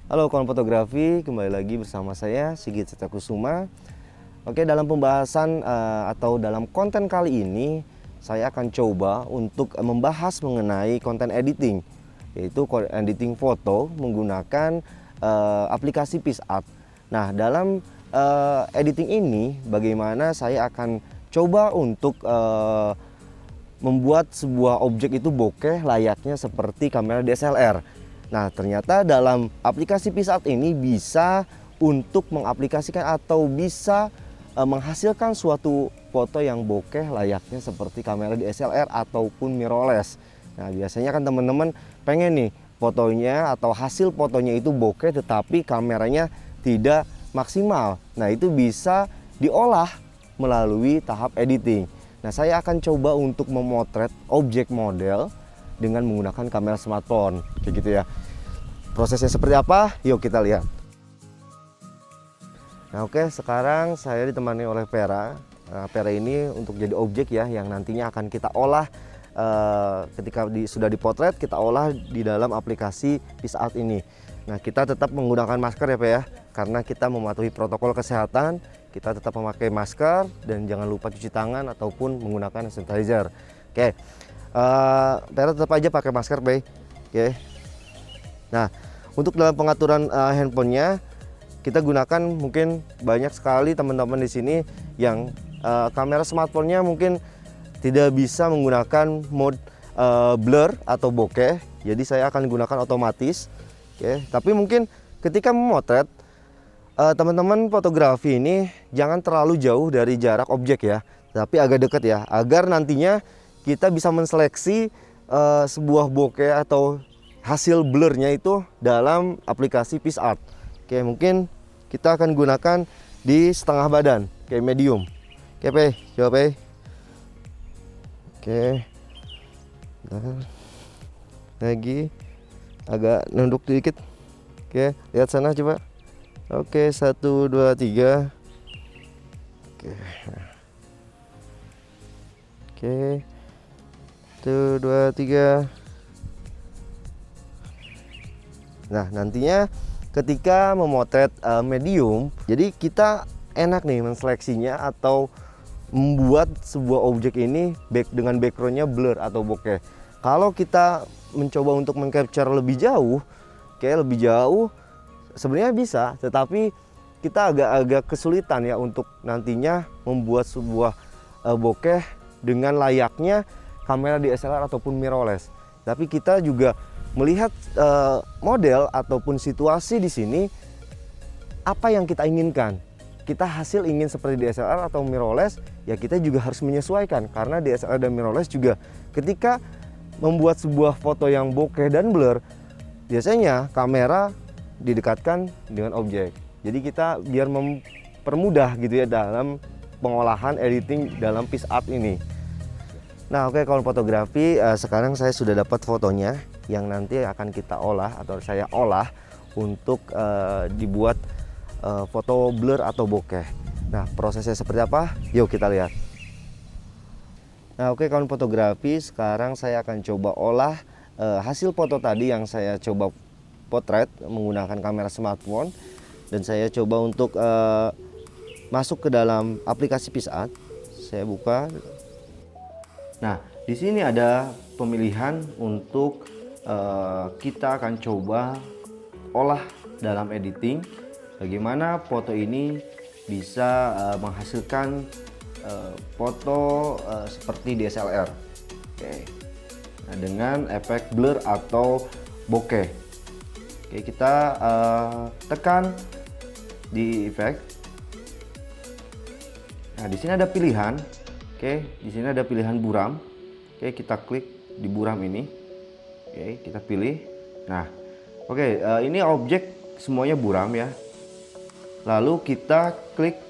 Halo kawan fotografi, kembali lagi bersama saya Sigit Setakusuma. Oke, dalam pembahasan atau dalam konten kali ini saya akan coba untuk membahas mengenai konten editing, yaitu editing foto menggunakan aplikasi PixArt. Nah, dalam editing ini bagaimana saya akan coba untuk membuat sebuah objek itu bokeh layaknya seperti kamera DSLR. Nah, ternyata dalam aplikasi PixArt ini bisa untuk mengaplikasikan atau bisa menghasilkan suatu foto yang bokeh layaknya seperti kamera DSLR ataupun mirrorless. Nah, biasanya kan teman-teman pengen nih fotonya atau hasil fotonya itu bokeh tetapi kameranya tidak maksimal. Nah, itu bisa diolah melalui tahap editing. Nah, saya akan coba untuk memotret objek model dengan menggunakan kamera smartphone, kayak gitu ya. Prosesnya seperti apa? Yuk kita lihat. Nah, oke, sekarang saya ditemani oleh Vera. Vera ini untuk jadi objek ya, yang nantinya akan kita olah ketika sudah dipotret, kita olah di dalam aplikasi PixArt ini. Nah, kita tetap menggunakan masker ya Pak ya, karena kita mematuhi protokol kesehatan. Kita tetap memakai masker dan jangan lupa cuci tangan ataupun menggunakan sanitizer. Oke. Vera tetap aja pakai masker, Bay. Oke. Nah, untuk dalam pengaturan handphonenya kita gunakan mungkin banyak sekali teman-teman di sini yang kamera smartphone-nya mungkin tidak bisa menggunakan mode blur atau bokeh. Jadi saya akan gunakan otomatis. Oke. Tapi mungkin ketika memotret teman-teman fotografi ini jangan terlalu jauh dari jarak objek ya, tapi agak dekat ya, agar nantinya kita bisa menseleksi sebuah bokeh atau hasil blurnya itu dalam aplikasi PixArt. Oke, mungkin kita akan gunakan di setengah badan, kayak medium. Oke, Pe, coba Pe. Oke, nah, lagi agak nunduk sedikit. Oke, lihat sana coba. Oke, 1, 2, 3. Oke. Oke. 1, 2, 3. Nah, nantinya ketika memotret medium, jadi kita enak nih menseleksinya atau membuat sebuah objek ini dengan backgroundnya blur atau bokeh. Kalau kita mencoba untuk mengcapture lebih jauh, kayak lebih jauh, sebenarnya bisa, tetapi kita agak-agak kesulitan ya untuk nantinya membuat sebuah bokeh dengan layaknya kamera DSLR ataupun mirrorless. Tapi kita juga melihat model ataupun situasi di sini, apa yang kita inginkan. Kita hasil ingin seperti DSLR atau mirrorless, ya kita juga harus menyesuaikan, karena DSLR dan mirrorless juga ketika membuat sebuah foto yang bokeh dan blur, biasanya kamera didekatkan dengan objek. Jadi kita biar mempermudah gitu ya dalam pengolahan editing dalam PixArt ini. Nah, oke, kawan fotografi, sekarang saya sudah dapat fotonya yang nanti akan kita olah atau saya olah untuk dibuat foto blur atau bokeh. Nah, prosesnya seperti apa? Yuk kita lihat. Nah, oke, kawan fotografi, sekarang saya akan coba olah hasil foto tadi yang saya coba potret menggunakan kamera smartphone, dan saya coba untuk masuk ke dalam aplikasi PixArt. Saya buka. Nah, di sini ada pemilihan untuk kita akan coba olah dalam editing bagaimana foto ini bisa menghasilkan foto seperti DSLR. Oke. Nah, dengan efek blur atau bokeh. Oke, kita tekan di efek. Nah, di sini ada pilihan. Oke, di sini ada pilihan buram. Oke, kita klik di buram ini. Oke, kita pilih. Nah, oke, ini objek semuanya buram ya. Lalu kita klik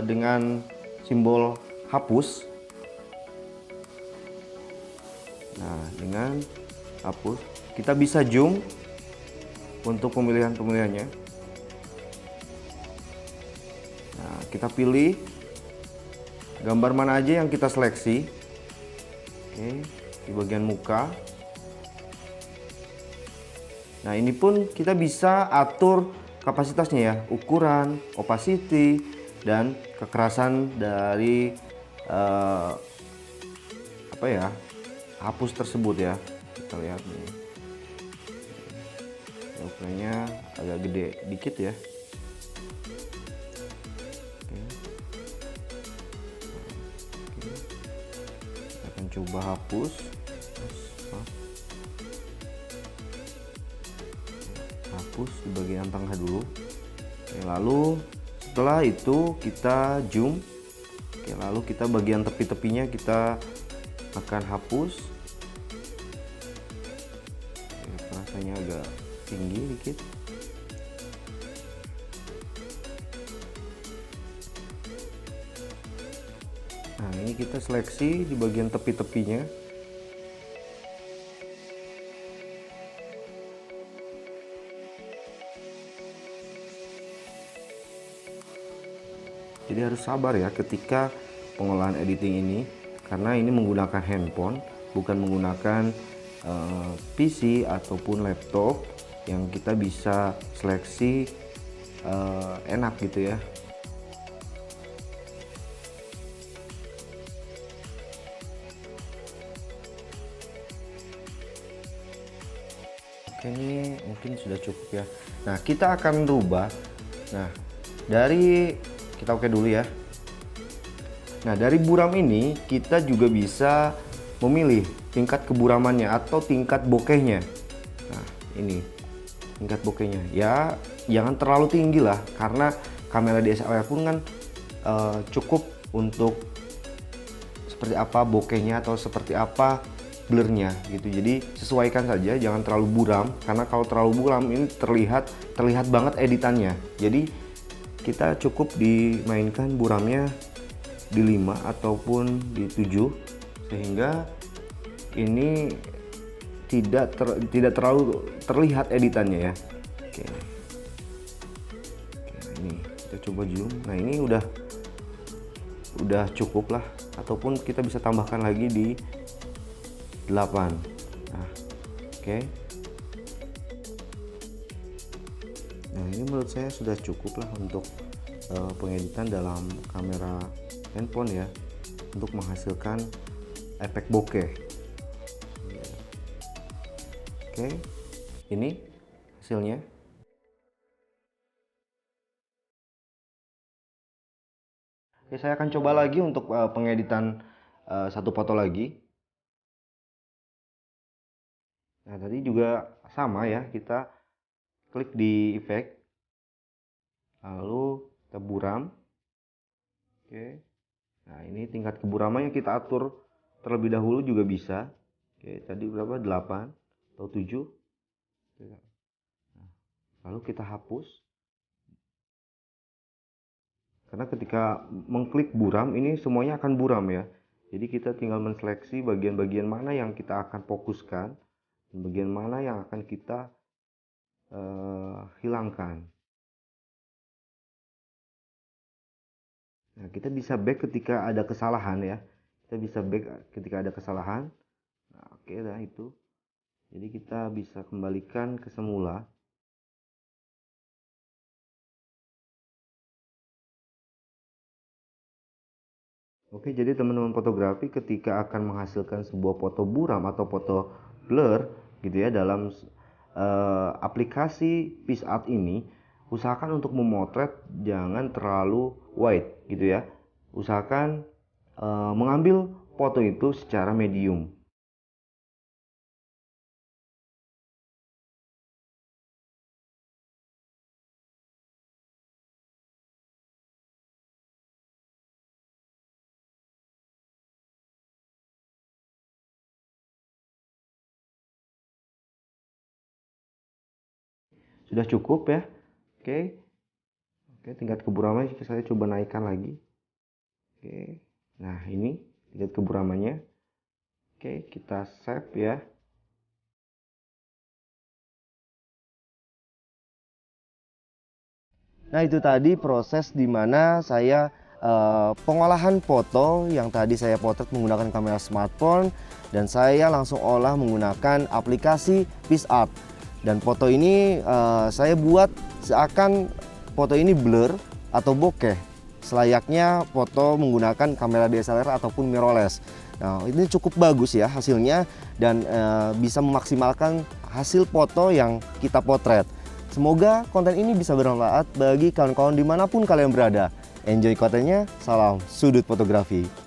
dengan simbol hapus. Nah, dengan hapus, kita bisa zoom untuk pemilihannya. Nah, kita pilih gambar mana aja yang kita seleksi. Oke, di bagian muka. Nah, ini pun kita bisa atur kapasitasnya ya, ukuran, opacity, dan kekerasan dari apa ya, hapus tersebut ya. Kita lihat nih, ukurannya agak gede dikit ya. Kita akan coba hapus. Hapus di bagian tengah dulu. Oke, lalu setelah itu kita zoom. Oke, lalu kita bagian tepi-tepinya kita akan hapus. Oke, rasanya agak tinggi dikit. Nah, ini kita seleksi di bagian tepi-tepinya. Jadi harus sabar ya ketika pengolahan editing ini, karena ini menggunakan handphone, bukan menggunakan PC ataupun laptop yang kita bisa seleksi enak gitu ya. Oke, ini mungkin sudah cukup ya. Nah, kita akan rubah. Nah, dari kita oke dulu ya. Nah, dari buram ini kita juga bisa memilih tingkat keburamannya atau tingkat bokehnya. Nah, ini tingkat bokehnya ya, jangan terlalu tinggi lah, karena kamera DSLR pun kan cukup untuk seperti apa bokehnya atau seperti apa blurnya gitu. Jadi sesuaikan saja, jangan terlalu buram, karena kalau terlalu buram ini terlihat banget editannya. Jadi kita cukup dimainkan buramnya di 5 ataupun di 7, sehingga ini tidak terlalu terlihat editannya ya. Oke. Oke, ini kita coba zoom. Nah, ini udah cukup lah, ataupun kita bisa tambahkan lagi di 8. Nah, oke. Nah, ini menurut saya sudah cukup lah untuk pengeditan dalam kamera handphone ya, untuk menghasilkan efek bokeh. Oke, ini hasilnya. Oke, saya akan coba lagi untuk pengeditan satu foto lagi. Nah, tadi juga sama ya, kita klik di efek, lalu kita buram. Oke. Nah, ini tingkat keburamannya kita atur terlebih dahulu juga bisa. Oke, tadi berapa? 8 atau 7. Nah, lalu kita hapus. Karena ketika mengklik buram ini semuanya akan buram ya. Jadi kita tinggal menseleksi bagian-bagian mana yang kita akan fokuskan dan bagian mana yang akan kita hilangkan. Nah, kita bisa back ketika ada kesalahan ya. Kita bisa back ketika ada kesalahan. Nah, oke dah itu. Jadi kita bisa kembalikan ke semula. Oke, jadi teman-teman fotografi ketika akan menghasilkan sebuah foto buram atau foto blur gitu ya dalam aplikasi PixArt ini, usahakan untuk memotret jangan terlalu wide gitu ya. Usahakan mengambil foto itu secara medium. Sudah cukup ya. Oke. Oke, tingkat keburamannya saya coba naikkan lagi. Oke. Nah, ini tingkat keburamannya. Oke, kita save ya. Nah, itu tadi proses di mana saya pengolahan foto yang tadi saya potret menggunakan kamera smartphone, dan saya langsung olah menggunakan aplikasi PixArt. Dan foto ini saya buat seakan foto ini blur atau bokeh, selayaknya foto menggunakan kamera DSLR ataupun mirrorless. Nah, ini cukup bagus ya hasilnya, dan bisa memaksimalkan hasil foto yang kita potret. Semoga konten ini bisa bermanfaat bagi kawan-kawan dimanapun kalian berada. Enjoy kontennya, salam sudut fotografi.